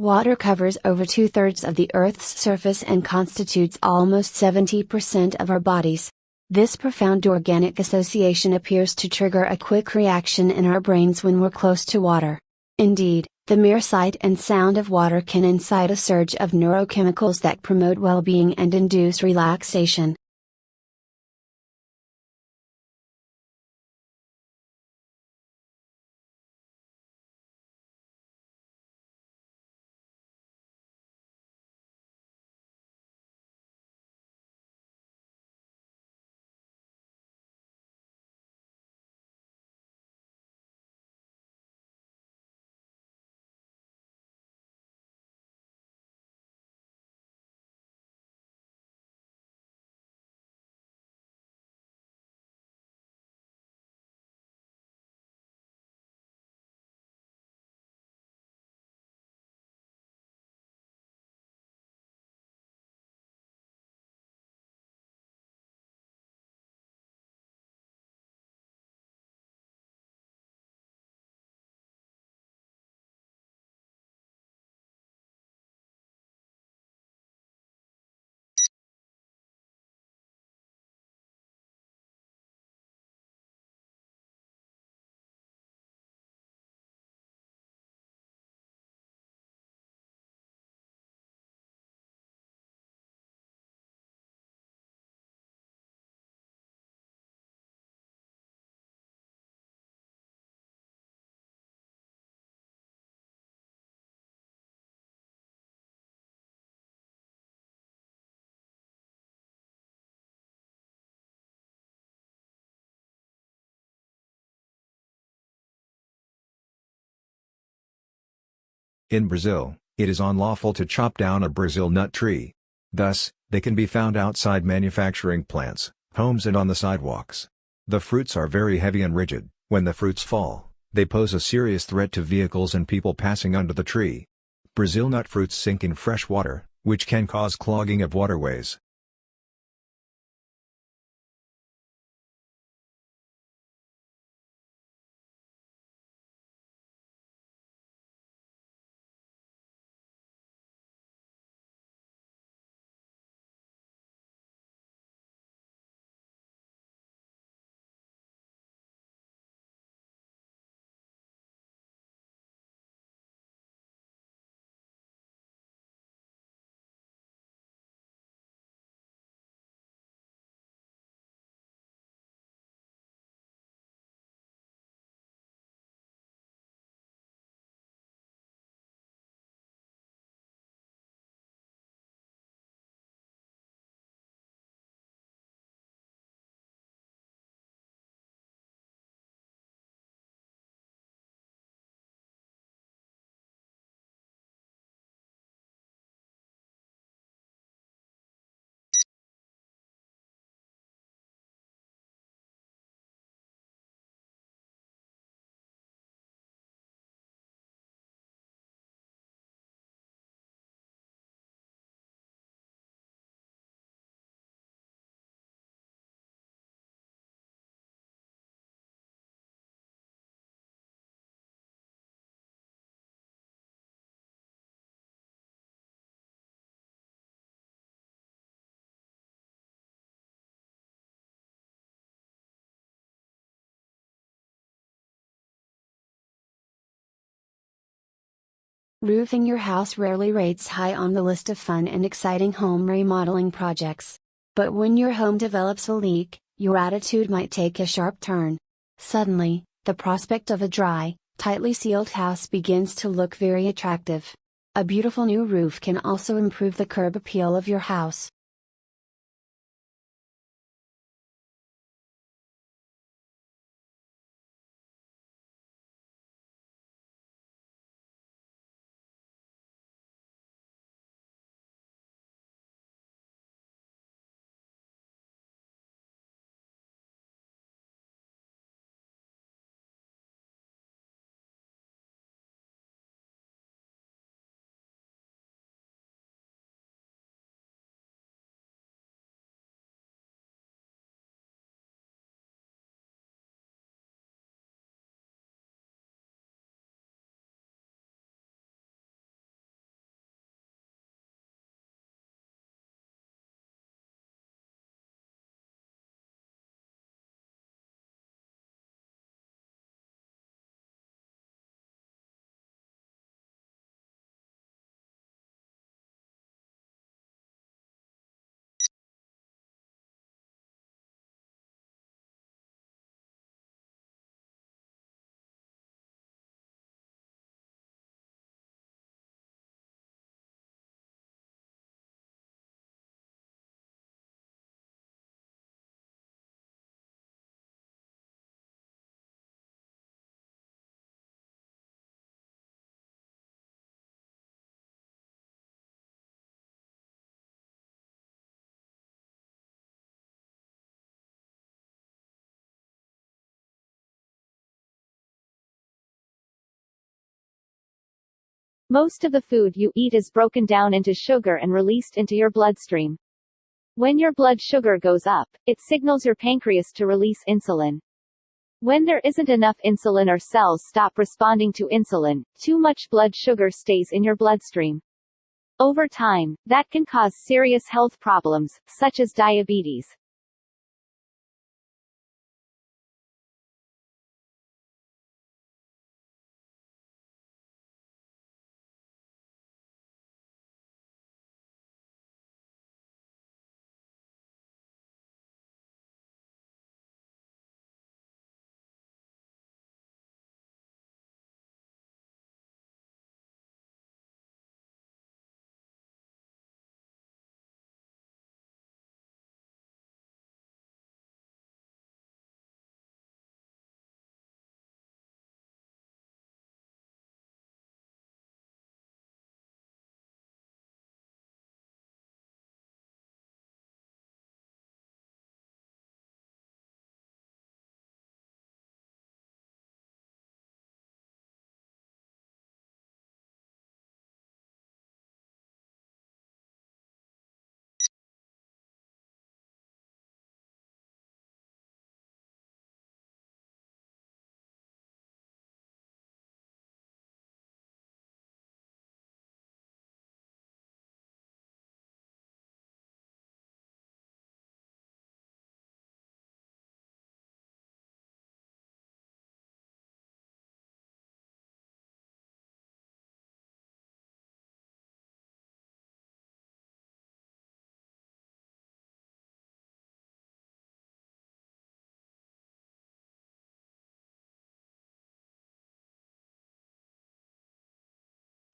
Water covers over 2/3 of the Earth's surface and constitutes almost 70% of our bodies. This profound organic association appears to trigger a quick reaction in our brains when we're close to water. Indeed, the mere sight and sound of water can incite a surge of neurochemicals that promote well-being and induce relaxation. In Brazil, it is unlawful to chop down a Brazil nut tree. Thus, they can be found outside manufacturing plants, homes and on the sidewalks. The fruits are very heavy and rigid. When the fruits fall, they pose a serious threat to vehicles and people passing under the tree. Brazil nut fruits sink in fresh water, which can cause clogging of waterways. Roofing your house rarely rates high on the list of fun and exciting home remodeling projects. But when your home develops a leak, your attitude might take a sharp turn. Suddenly, the prospect of a dry, tightly sealed house begins to look very attractive. A beautiful new roof can also improve the curb appeal of your house. Most of the food you eat is broken down into sugar and released into your bloodstream. When your blood sugar goes up, it signals your pancreas to release insulin. When there isn't enough insulin or cells stop responding to insulin, too much blood sugar stays in your bloodstream. Over time, that can cause serious health problems, such as diabetes.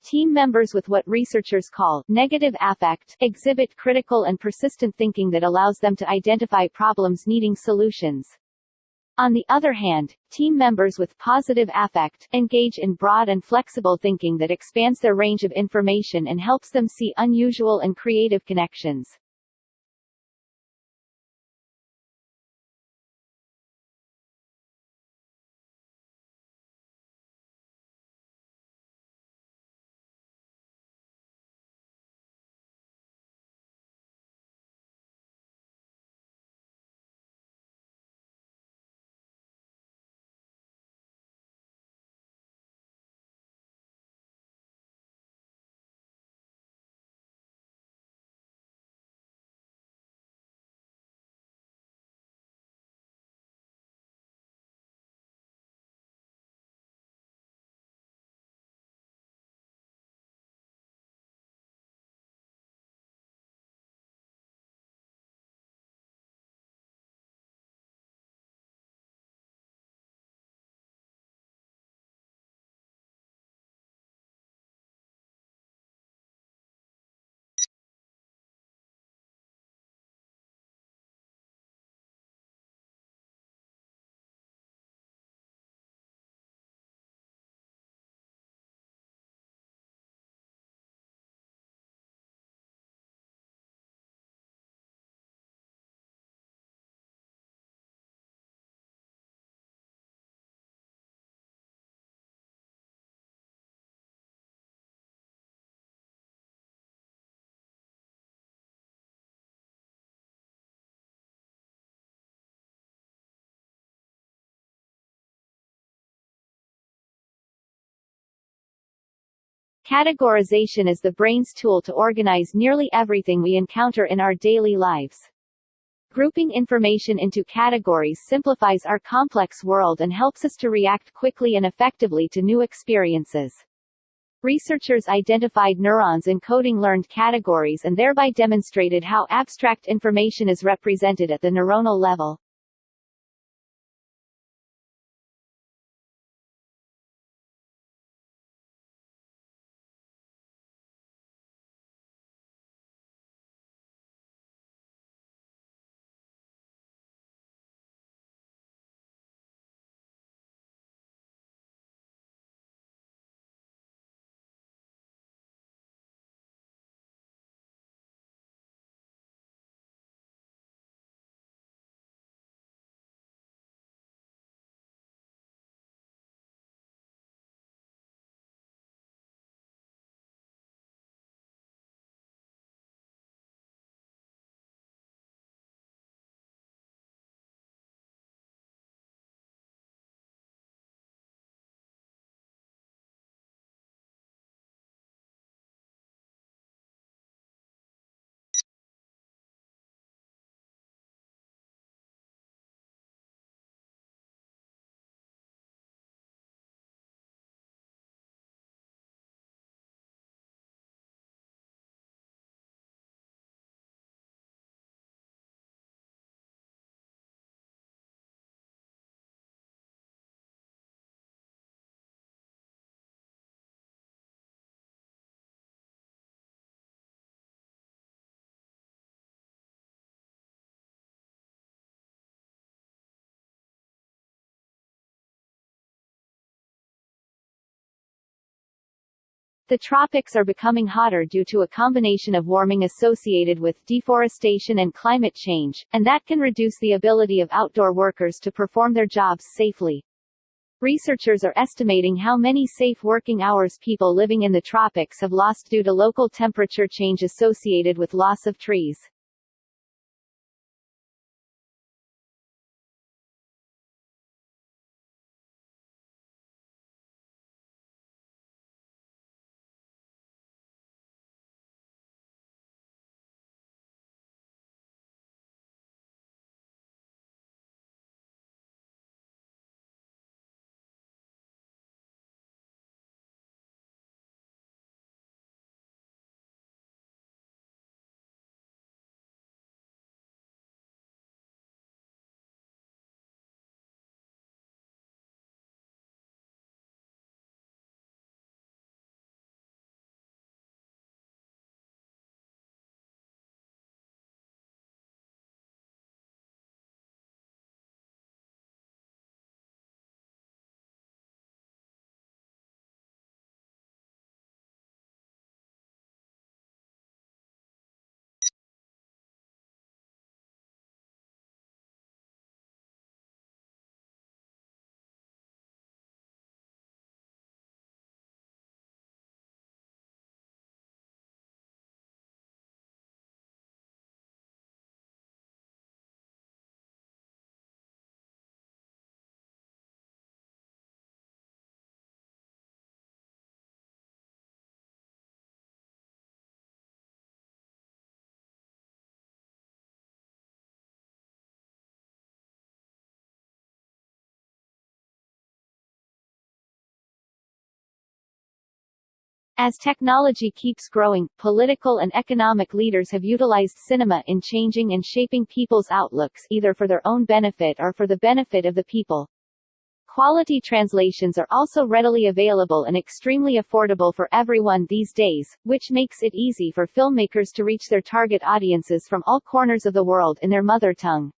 Team members with what researchers call negative affect exhibit critical and persistent thinking that allows them to identify problems needing solutions. On the other hand, team members with positive affect engage in broad and flexible thinking that expands their range of information and helps them see unusual and creative connections. Categorization is the brain's tool to organize nearly everything we encounter in our daily lives. Grouping information into categories simplifies our complex world and helps us to react quickly and effectively to new experiences. Researchers identified neurons encoding learned categories and thereby demonstrated how abstract information is represented at the neuronal level. The tropics are becoming hotter due to a combination of warming associated with deforestation and climate change, and that can reduce the ability of outdoor workers to perform their jobs safely. Researchers are estimating how many safe working hours people living in the tropics have lost due to local temperature change associated with loss of trees. As technology keeps growing, political and economic leaders have utilized cinema in changing and shaping people's outlooks, either for their own benefit or for the benefit of the people. Quality translations are also readily available and extremely affordable for everyone these days, which makes it easy for filmmakers to reach their target audiences from all corners of the world in their mother tongue.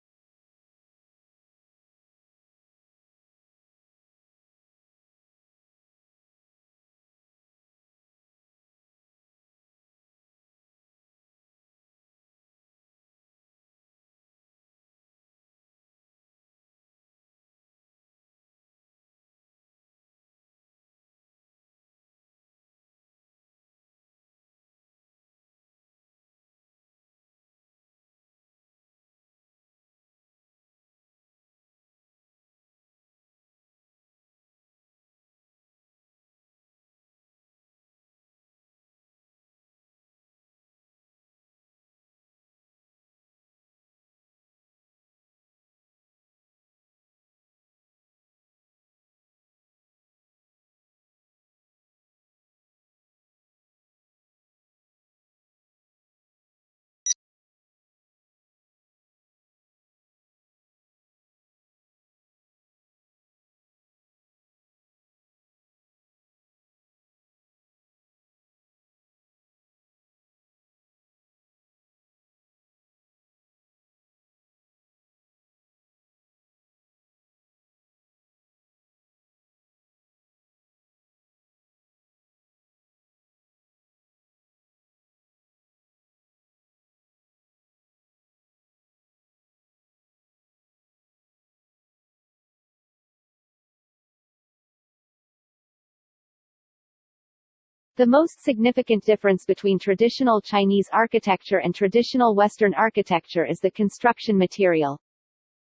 The most significant difference between traditional Chinese architecture and traditional Western architecture is the construction material.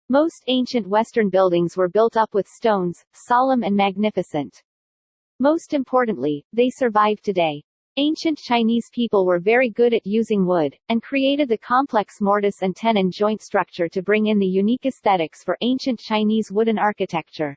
Most ancient Western buildings were built up with stones, solemn and magnificent. Most importantly, they survive today. Ancient Chinese people were very good at using wood, and created the complex mortise and tenon joint structure to bring in the unique aesthetics for ancient Chinese wooden architecture.